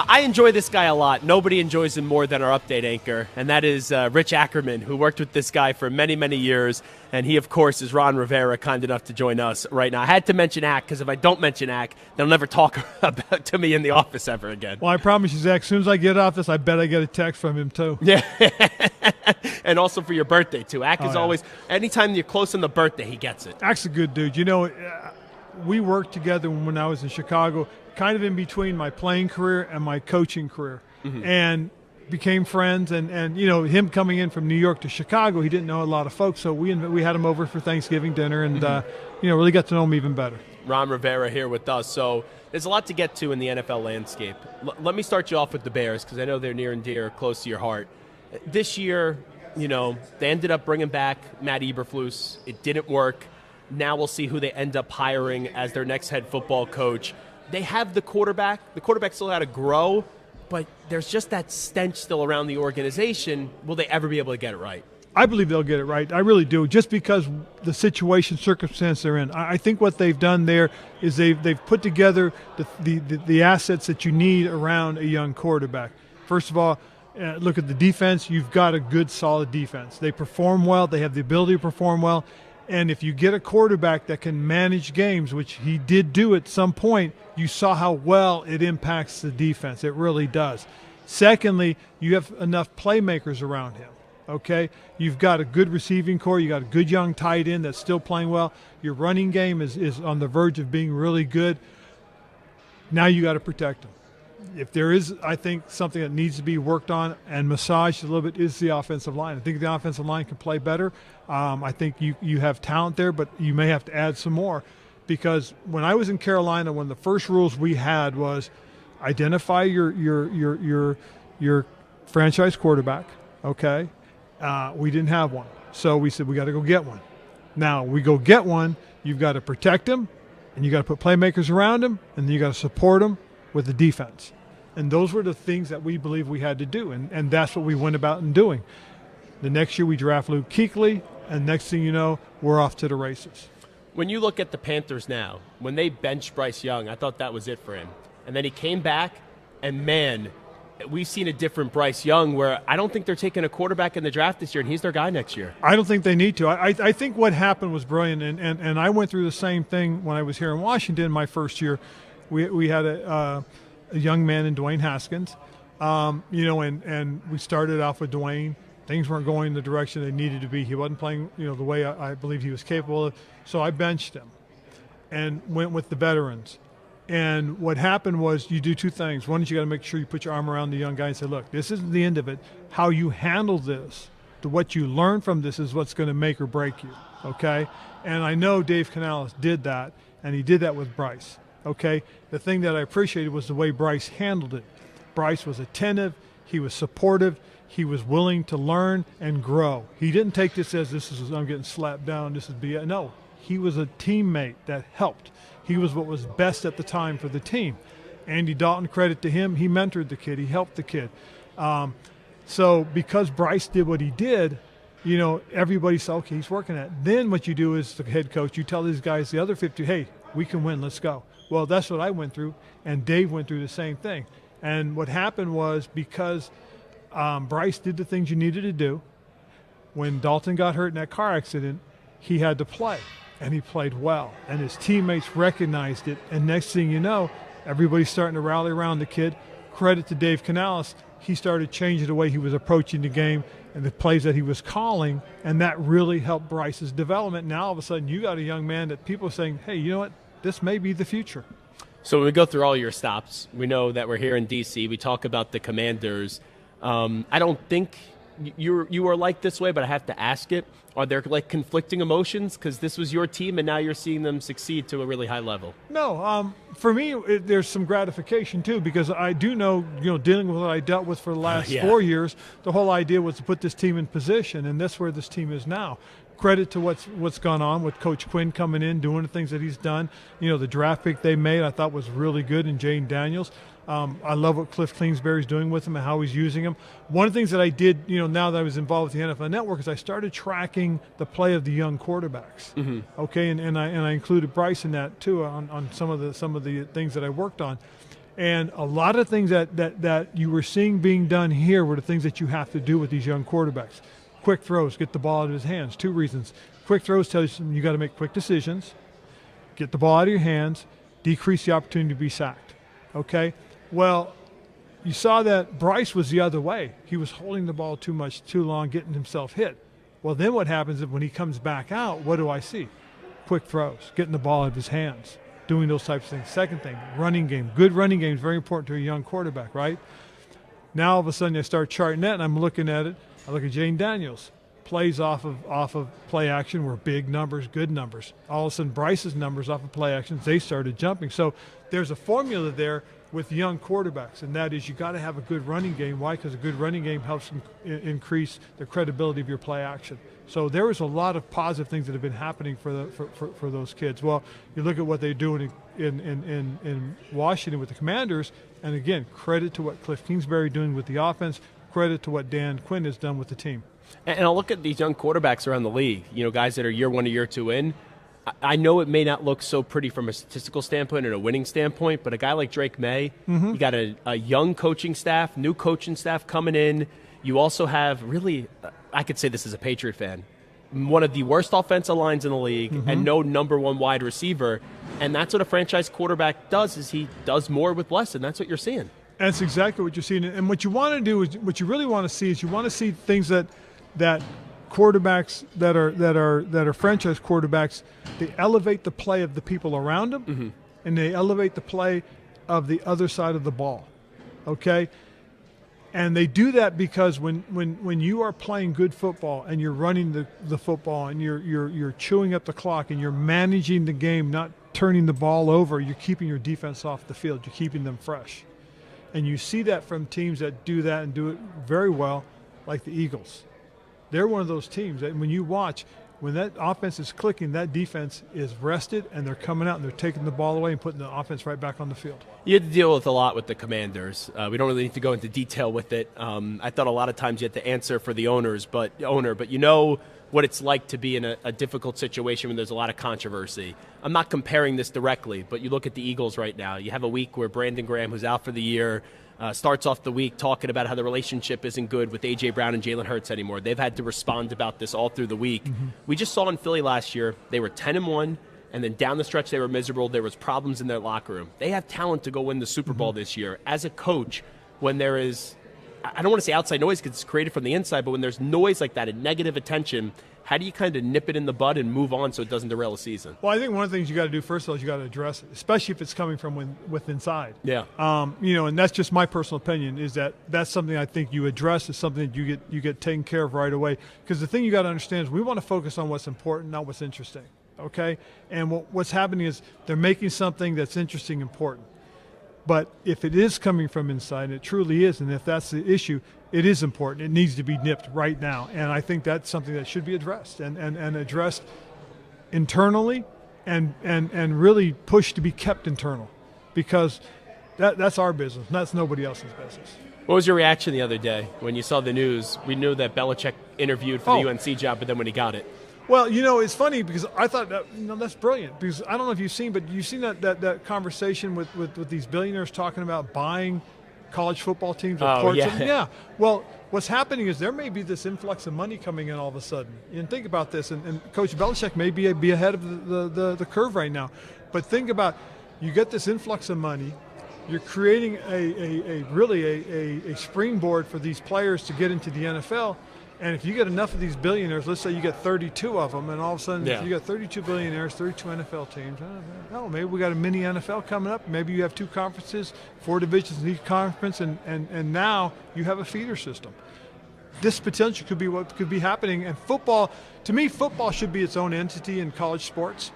I enjoy this guy a lot. Nobody enjoys him more than our update anchor, and that is Rich Ackerman, who worked with this guy for many, many years. And he, of course, is Ron Rivera, kind enough to join us right now. I had to mention Ack, because if I don't mention Ack, they'll never talk to me in the office ever again. Well, I promise you, Zach, as soon as I get off this, I bet I get a text from him, too. Yeah. And also for your birthday, too. Ack is always, anytime you're close on the birthday, he gets it. Ack's a good dude. You know, we worked together when I was in Chicago, kind of in between my playing career and my coaching career, and became friends. And you know, him coming in from New York to Chicago, he didn't know a lot of folks, so we had him over for Thanksgiving dinner, and you know, really got to know him even better. Ron Rivera here with us. So there's a lot to get to in the NFL landscape. Let me start you off with the Bears, because I know they're near and dear, close to your heart. This year, you know, they ended up bringing back Matt Eberflus. It didn't work. Now we'll see who they end up hiring as their next head football coach. They have the quarterback. The quarterback still had to grow, but there's just that stench still around the organization. Will they ever be able to get it right? I believe they'll get it right. I really do, just because the situation, circumstance they're in. I think what they've done there is they've put together the assets that you need around a young quarterback. First of all, look at the defense. You've got a good, solid defense. They perform well. They have the ability to perform well. And if you get a quarterback that can manage games, which he did do at some point, you saw how well it impacts the defense. It really does. Secondly, you have enough playmakers around him. Okay, you've got a good receiving core. You got a good young tight end that's still playing well. Your running game is on the verge of being really good. Now you got to protect him. If there is, I think, something that needs to be worked on and massaged a little bit is the offensive line. I think the offensive line can play better. I think you have talent there, but you may have to add some more. Because when I was in Carolina, one of the first rules we had was identify your franchise quarterback. Okay, we didn't have one, so we said we got to go get one. Now we go get one. You've got to protect him, and you got to put playmakers around him, and then you got to support him with the defense. And those were the things that we believe we had to do, and that's what we went about in doing. The next year we draft Luke Kuechly, and next thing you know, we're off to the races. When you look at the Panthers now, when they benched Bryce Young, I thought that was it for him. And then he came back, and man, we've seen a different Bryce Young where I don't think they're taking a quarterback in the draft this year, and he's their guy next year. I don't think they need to. I think what happened was brilliant, and I went through the same thing when I was here in Washington my first year. We had a young man in Dwayne Haskins, you know, and we started off with Dwayne. Things weren't going in the direction they needed to be. He wasn't playing, you know, the way I believed he was capable of. So I benched him and went with the veterans. And what happened was you do two things. One is you got to make sure you put your arm around the young guy and say, look, this isn't the end of it. How you handle this, what you learn from this is what's going to make or break you, okay? And I know Dave Canales did that, and he did that with Bryce, okay? The thing that I appreciated was the way Bryce handled it. Bryce was attentive. He was supportive. He was willing to learn and grow. He didn't take this as I'm getting slapped down, this is BS. No, he was a teammate that helped. He was what was best at the time for the team. Andy Dalton, credit to him, he mentored the kid. He helped the kid. So because Bryce did what he did, you know, everybody said, okay, he's working at it. Then what you do as the head coach, you tell these guys, the other 50, hey, we can win, let's go. Well, that's what I went through, and Dave went through the same thing. And what happened was because Bryce did the things you needed to do, when Dalton got hurt in that car accident, he had to play. And he played well, and his teammates recognized it. And next thing you know, everybody's starting to rally around the kid. Credit to Dave Canales. He started changing the way he was approaching the game and the plays that he was calling, and that really helped Bryce's development. Now, all of a sudden, you got a young man that people are saying, hey, you know what? This may be the future. So when we go through all your stops, we know that we're here in D.C. We talk about the Commanders. I don't think you are like this way, but I have to ask it. Are there like conflicting emotions because this was your team and now you're seeing them succeed to a really high level? No, for me, there's some gratification too, because I do know, you know, dealing with what I dealt with for the last 4 years, the whole idea was to put this team in position, and that's where this team is now. Credit to what's gone on with Coach Quinn coming in, doing the things that he's done. You know, the draft pick they made I thought was really good in Jane Daniels. I love what Cliff Kingsbury's doing with him and how he's using him. One of the things that I did, you know, now that I was involved with the NFL Network, is I started tracking the play of the young quarterbacks. Mm-hmm. Okay, and I included Bryce in that too on some of the things that I worked on. And a lot of things that you were seeing being done here were the things that you have to do with these young quarterbacks. Quick throws, get the ball out of his hands. 2 reasons. Quick throws tell you got to make quick decisions, get the ball out of your hands, decrease the opportunity to be sacked. Okay? Well, you saw that Bryce was the other way. He was holding the ball too much, too long, getting himself hit. Well, then what happens is when he comes back out, what do I see? Quick throws, getting the ball out of his hands, doing those types of things. Second thing, running game. Good running game is very important to a young quarterback, right? Now all of a sudden I start charting that, and I'm looking at it. I look at Jane Daniels. Plays off of play action were big numbers, good numbers. All of a sudden Bryce's numbers off of play actions, they started jumping. So there's a formula there with young quarterbacks, and that is you got to have a good running game. Why? Because a good running game helps increase the credibility of your play action. So there was a lot of positive things that have been happening for those kids. Well, you look at what they're doing in Washington with the Commanders, and again, credit to what Cliff Kingsbury doing with the offense, credit to what Dan Quinn has done with the team. And I'll look at these young quarterbacks around the league, guys that are year 1 or year 2 in. I know it may not look so pretty from a statistical standpoint and a winning standpoint, but a guy like Drake May, you got a young coaching staff, new coaching staff coming in. You also have really, I could say this as a Patriot fan, one of the worst offensive lines in the league and no number 1 wide receiver. And that's what a franchise quarterback does, is he does more with less, and that's what you're seeing. That's exactly what you're seeing. And what you want to do is, what you really want to see is you want to see things that quarterbacks that are franchise quarterbacks, they elevate the play of the people around them, and they elevate the play of the other side of the ball. Okay? And they do that because when you are playing good football and you're running the football and you're chewing up the clock and you're managing the game, not turning the ball over, you're keeping your defense off the field, you're keeping them fresh. And you see that from teams that do that and do it very well, like the Eagles. They're one of those teams that when you watch, when that offense is clicking, that defense is rested, and they're coming out and they're taking the ball away and putting the offense right back on the field. You had to deal with a lot with the Commanders. We don't really need to go into detail with it. I thought a lot of times you had to answer for the owner, but you know what it's like to be in a difficult situation when there's a lot of controversy. I'm not comparing this directly, but you look at the Eagles right now. You have a week where Brandon Graham, who's out for the year, starts off the week talking about how the relationship isn't good with A.J. Brown and Jalen Hurts anymore. They've had to respond about this all through the week. We just saw in Philly last year, they were 10-1, and then down the stretch they were miserable. There was problems in their locker room. They have talent to go win the Super Bowl this year. As a coach, when there is, I don't want to say outside noise because it's created from the inside, but when there's noise like that and negative attention, how do you kind of nip it in the bud and move on so it doesn't derail a season? Well, I think one of the things you got to do first of all is you got to address it, especially if it's coming from within inside. Yeah. And that's just my personal opinion. Is that's something I think you address. Is something that you get taken care of right away. Because the thing you got to understand is we want to focus on what's important, not what's interesting. Okay. And what's happening is they're making something that's interesting important. But if it is coming from inside, and it truly is, and if that's the issue, it is important. It needs to be nipped right now. And I think that's something that should be addressed and addressed internally and really pushed to be kept internal, because that's our business. That's nobody else's business. What was your reaction the other day when you saw the news? We knew that Belichick interviewed for the UNC job, but then when he got it. Well, it's funny because I thought that, that's brilliant, because I don't know if you've seen, but you've seen that conversation with these billionaires talking about buying college football teams. Yeah. Well, what's happening is there may be this influx of money coming in all of a sudden. And think about this, and Coach Belichick may be ahead of the curve right now. But think about, you get this influx of money, you're creating a springboard for these players to get into the NFL. And if you get enough of these billionaires, let's say you get 32 of them, and all of a sudden if you got 32 billionaires, 32 NFL teams, maybe we got a mini NFL coming up. Maybe you have 2 conferences, 4 divisions in each conference, and now you have a feeder system. This potential could be what could be happening. And football, to me, football should be its own entity in college sports.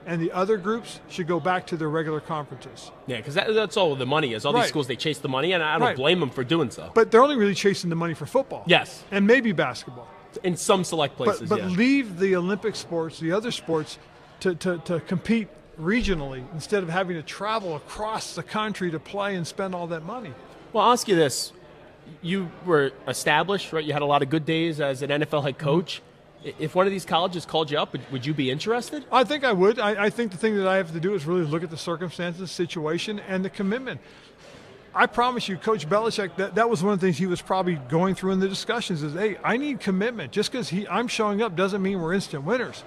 And the other groups should go back to their regular conferences. Yeah, because that's all the money is. All these schools, they chase the money, and I don't blame them for doing so. But they're only really chasing the money for football. Yes. And maybe basketball. In some select places, But leave the Olympic sports, the other sports, to compete regionally instead of having to travel across the country to play and spend all that money. Well, I'll ask you this. You were established, right? You had a lot of good days as an NFL head coach. If one of these colleges called you up, would you be interested? I think I would. I think the thing that I have to do is really look at the circumstances, situation, and the commitment. I promise you, Coach Belichick, that was one of the things he was probably going through in the discussions is, hey, I need commitment. Just because I'm showing up doesn't mean we're instant winners.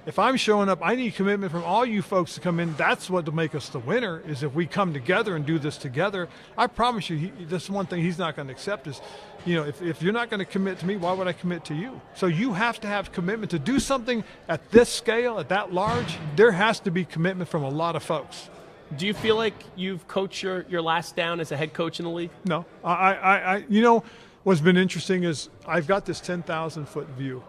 If I'm showing up, I need commitment from all you folks to come in. That's what will make us the winner, is if we come together and do this together. I promise you, this one thing he's not going to accept is, if you're not going to commit to me, why would I commit to you? So you have to have commitment to do something at this scale, at that large. There has to be commitment from a lot of folks. Do you feel like you've coached your last down as a head coach in the league? No. What's been interesting is I've got this 10,000-foot view.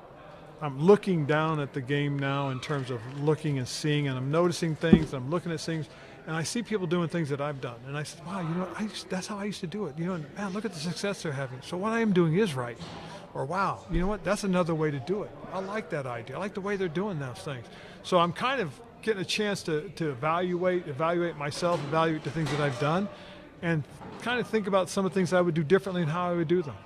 I'm looking down at the game now in terms of looking and seeing, and I'm noticing things, I'm looking at things, and I see people doing things that I've done. And I said, wow, that's how I used to do it. Man, look at the success they're having. So what I am doing is right. Or, wow, you know what, that's another way to do it. I like that idea. I like the way they're doing those things. So I'm kind of getting a chance to evaluate myself, evaluate the things that I've done, and kind of think about some of the things I would do differently and how I would do them.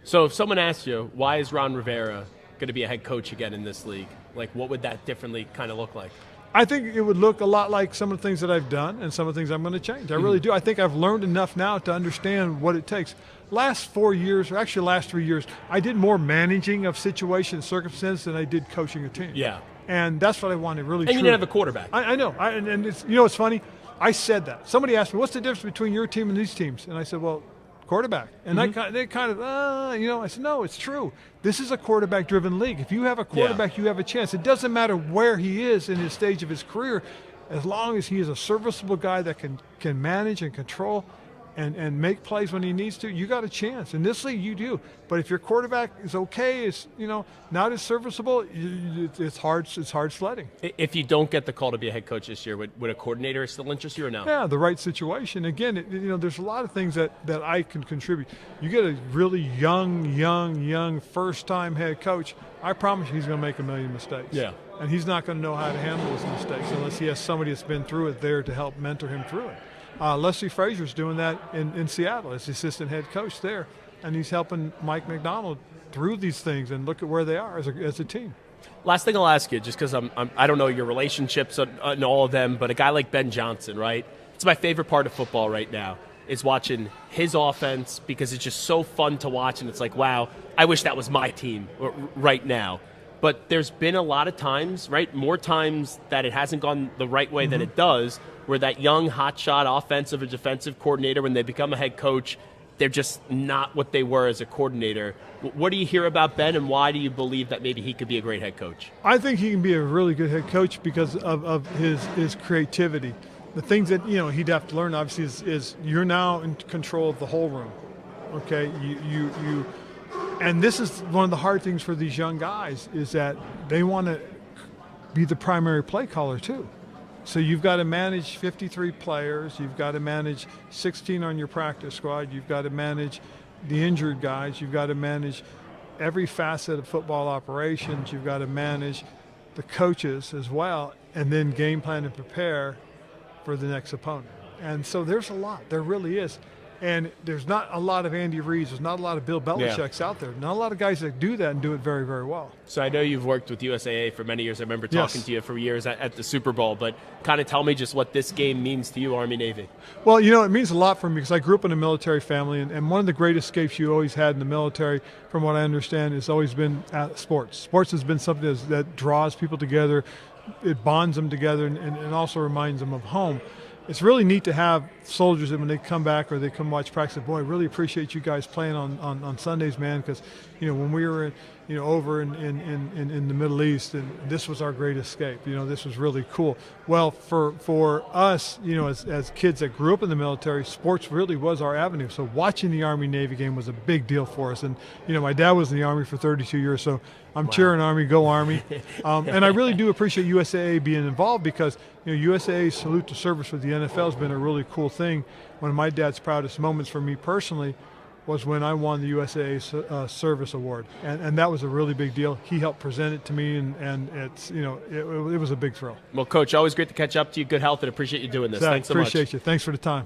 So if someone asked you, why is Ron Rivera going to be a head coach again in this league? Like, what would that differently kind of look like? I think it would look a lot like some of the things that I've done and some of the things I'm going to change. I really do. I think I've learned enough now to understand what it takes. Last 4 years, or actually last 3 years, I did more managing of situations, circumstances than I did coaching a team. Yeah. And that's what I wanted, really. And you didn't have a quarterback. I know. And it's, it's funny. I said that. Somebody asked me, what's the difference between your team and these teams? And I said, well, quarterback. And they kind of, I said, no, it's true. This is a quarterback-driven league. If you have a quarterback, you have a chance. It doesn't matter where he is in his stage of his career, as long as he is a serviceable guy that can manage and control and make plays when he needs to, you got a chance. In this league, you do. But if your quarterback is okay, is not as serviceable, it's hard sledding. If you don't get the call to be a head coach this year, would a coordinator still interest you or no? Yeah, the right situation. Again, there's a lot of things that I can contribute. You get a really young first-time head coach, I promise you he's going to make a million mistakes. Yeah. And he's not going to know how to handle those mistakes unless he has somebody that's been through it there to help mentor him through it. Leslie Frazier's doing that in Seattle as the assistant head coach there, and he's helping Mike McDonald through these things and look at where they are as a team. Last thing I'll ask you, just because I don't know your relationships and all of them, but a guy like Ben Johnson, right? It's my favorite part of football right now is watching his offense because it's just so fun to watch, and it's like, wow, I wish that was my team right now. But there's been a lot of times, right, more times that it hasn't gone the right way than it does, where that young hotshot offensive or defensive coordinator, when they become a head coach, they're just not what they were as a coordinator. What do you hear about Ben, and why do you believe that maybe he could be a great head coach? I think he can be a really good head coach because of his creativity. The things that he'd have to learn, obviously, is you're now in control of the whole room. Okay, you and this is one of the hard things for these young guys is that they want to be the primary play caller too. So you've got to manage 53 players. You've got to manage 16 on your practice squad. You've got to manage the injured guys. You've got to manage every facet of football operations. You've got to manage the coaches as well, and then game plan and prepare for the next opponent. And so there's a lot. There really is. And there's not a lot of Andy Reid's. There's not a lot of Bill Belichick's out there. Not a lot of guys that do that and do it very, very well. So I know you've worked with USAA for many years. I remember talking to you for years at the Super Bowl. But kind of tell me just what this game means to you, Army-Navy. Well, it means a lot for me because I grew up in a military family. And one of the great escapes you always had in the military, from what I understand, has always been sports. Sports has been something that draws people together. It bonds them together and also reminds them of home. It's really neat to have soldiers that when they come back or they come watch practice, boy, I really appreciate you guys playing on Sundays, man, because, when we were over in the Middle East, and this was our great escape. This was really cool. Well, for us, as kids that grew up in the military, sports really was our avenue. So watching the Army-Navy game was a big deal for us. And, my dad was in the Army for 32 years, so I'm cheering Army, go Army. And I really do appreciate USAA being involved because, USAA's salute to service with the NFL has been a really cool thing. One of my dad's proudest moments for me personally was when I won the USAA Service Award. And that was a really big deal. He helped present it to me, and it's, it was a big thrill. Well, Coach, always great to catch up to you. Good health, and appreciate you doing this. Zach, Thanks so much. Appreciate you. Thanks for the time.